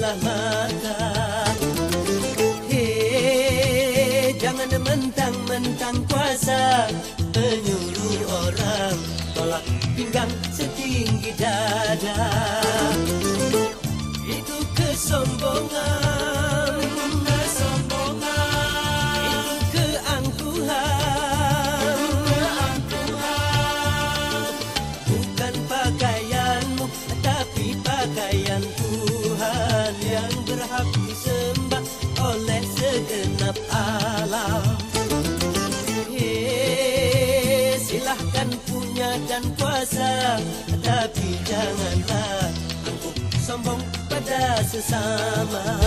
sebelah mata. Hei, jangan mentang-mentang kuasa menyuruh orang tolak pinggang setinggi dada. Itu kesombongan, itu keangkuhan. Bukan pakaianmu, tapi pakaian Tuhan yang berhak disembah oleh segenap alam. Hei, silahkan punya dan kuasa, tapi janganlah angkuh sombong pada sesama.